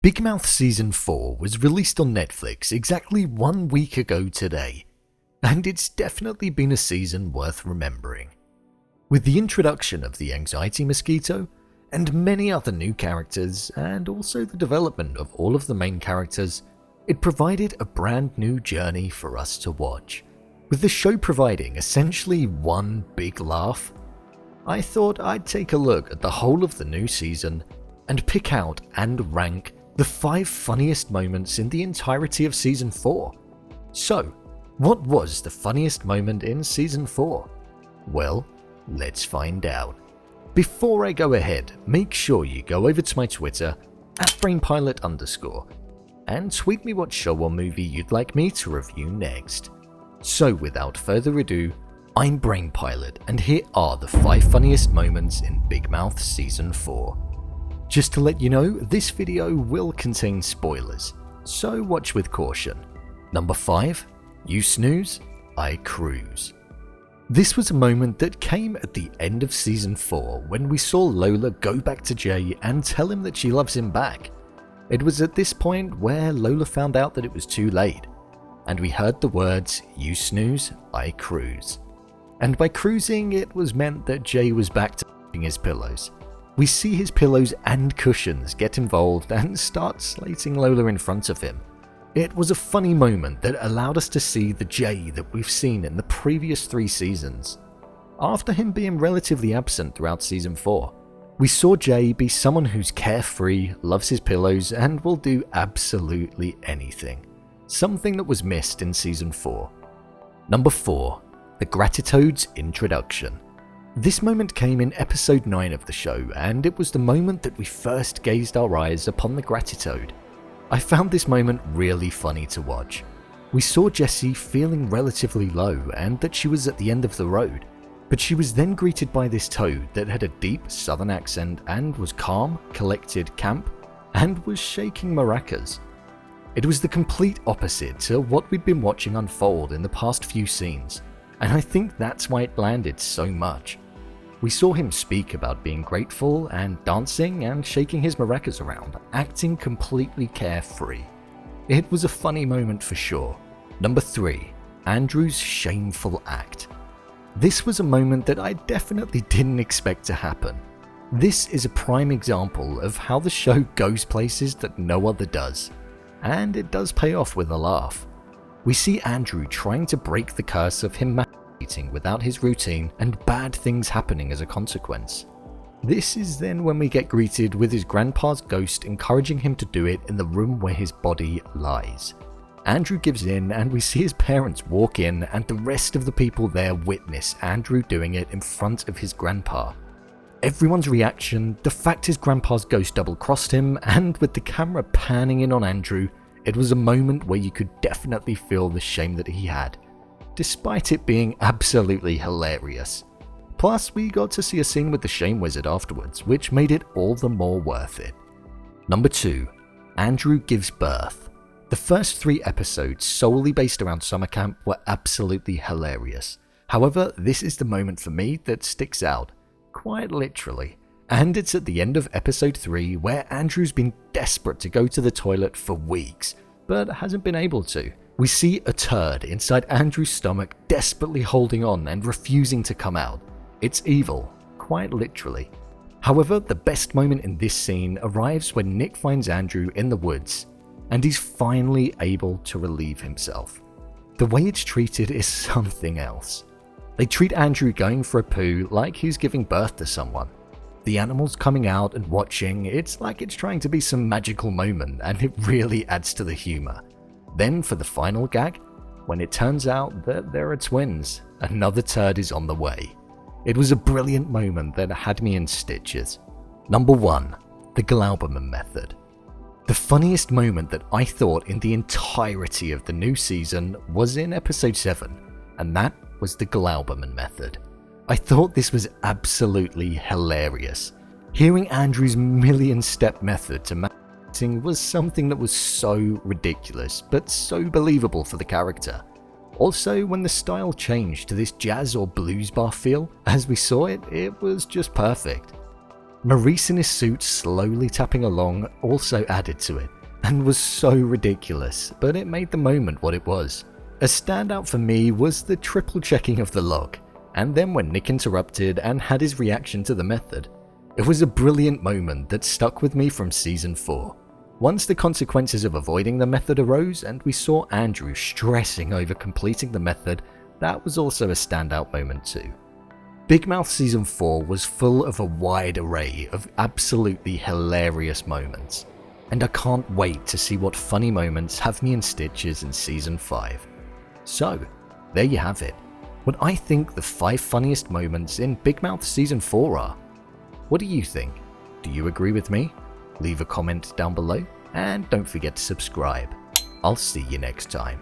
Big Mouth Season 4 was released on Netflix exactly 1 week ago today, and it's definitely been a season worth remembering. With the introduction of the anxiety mosquito, and many other new characters, and also the development of all of the main characters, it provided a brand new journey for us to watch. With the show providing essentially one big laugh, I thought I'd take a look at the whole of the new season and pick out and rank the 5 funniest moments in the entirety of Season 4. So, what was the funniest moment in Season 4? Well, let's find out. Before I go ahead, make sure you go over to my Twitter, @BrainPilot_, and tweet me what show or movie you'd like me to review next. So without further ado, I'm BrainPilot, and here are the 5 funniest moments in Big Mouth Season 4. Just to let you know, this video will contain spoilers, so watch with caution. Number 5. You snooze, I cruise. This was a moment that came at the end of Season 4 when we saw Lola go back to Jay and tell him that she loves him back. It was at this point where Lola found out that it was too late, and we heard the words, "You snooze, I cruise." And by cruising, it was meant that Jay was back to his pillows. We see his pillows and cushions get involved and start slating Lola in front of him. It was a funny moment that allowed us to see the Jay that we've seen in the previous 3 seasons. After him being relatively absent throughout Season 4, we saw Jay be someone who's carefree, loves his pillows, and will do absolutely anything. Something that was missed in Season 4. Number 4. The Gratitoad's introduction. This moment came in episode 9 of the show, and it was the moment that we first gazed our eyes upon the Gratitoad. I found this moment really funny to watch. We saw Jessie feeling relatively low and that she was at the end of the road, but she was then greeted by this toad that had a deep southern accent and was calm, collected, camp, and was shaking maracas. It was the complete opposite to what we'd been watching unfold in the past few scenes, and I think that's why it landed so much. We saw him speak about being grateful and dancing and shaking his maracas around, acting completely carefree. It was a funny moment for sure. Number 3. Andrew's Shameful Act. This was a moment that I definitely didn't expect to happen. This is a prime example of how the show goes places that no other does, and it does pay off with a laugh. We see Andrew trying to break the curse of him masturbating without his routine and bad things happening as a consequence. This is then when we get greeted with his grandpa's ghost encouraging him to do it in the room where his body lies. Andrew gives in and we see his parents walk in and the rest of the people there witness Andrew doing it in front of his grandpa. Everyone's reaction, the fact his grandpa's ghost double-crossed him, and with the camera panning in on Andrew, it was a moment where you could definitely feel the shame that he had, despite it being absolutely hilarious. Plus, we got to see a scene with the Shame Wizard afterwards, which made it all the more worth it. Number 2. Andrew gives birth. The first 3 episodes, solely based around summer camp, were absolutely hilarious. However, this is the moment for me that sticks out, quite literally. And it's at the end of episode 3 where Andrew's been desperate to go to the toilet for weeks, but hasn't been able to. We see a turd inside Andrew's stomach desperately holding on and refusing to come out. It's evil, quite literally. However, the best moment in this scene arrives when Nick finds Andrew in the woods, and he's finally able to relieve himself. The way it's treated is something else. They treat Andrew going for a poo like he's giving birth to someone. The animals coming out and watching, it's like it's trying to be some magical moment, and it really adds to the humor. Then for the final gag, when it turns out that there are twins, another turd is on the way. It was a brilliant moment that had me in stitches. Number 1. The Glauberman Method. The funniest moment that I thought in the entirety of the new season was in episode 7, and that was the Glauberman Method. I thought this was absolutely hilarious. Hearing Andrew's million-step method to masturbating was something that was so ridiculous, but so believable for the character. Also, when the style changed to this jazz or blues bar feel, as we saw it, it was just perfect. Maurice in his suit slowly tapping along also added to it, and was so ridiculous, but it made the moment what it was. A standout for me was the triple checking of the log, and then when Nick interrupted and had his reaction to the method. It was a brilliant moment that stuck with me from Season 4. Once the consequences of avoiding the method arose and we saw Andrew stressing over completing the method, that was also a standout moment too. Big Mouth Season 4 was full of a wide array of absolutely hilarious moments, and I can't wait to see what funny moments have me in stitches in Season 5. So, there you have it, what I think the 5 funniest moments in Big Mouth Season 4 are. What do you think? Do you agree with me? Leave a comment down below, and don't forget to subscribe. I'll see you next time.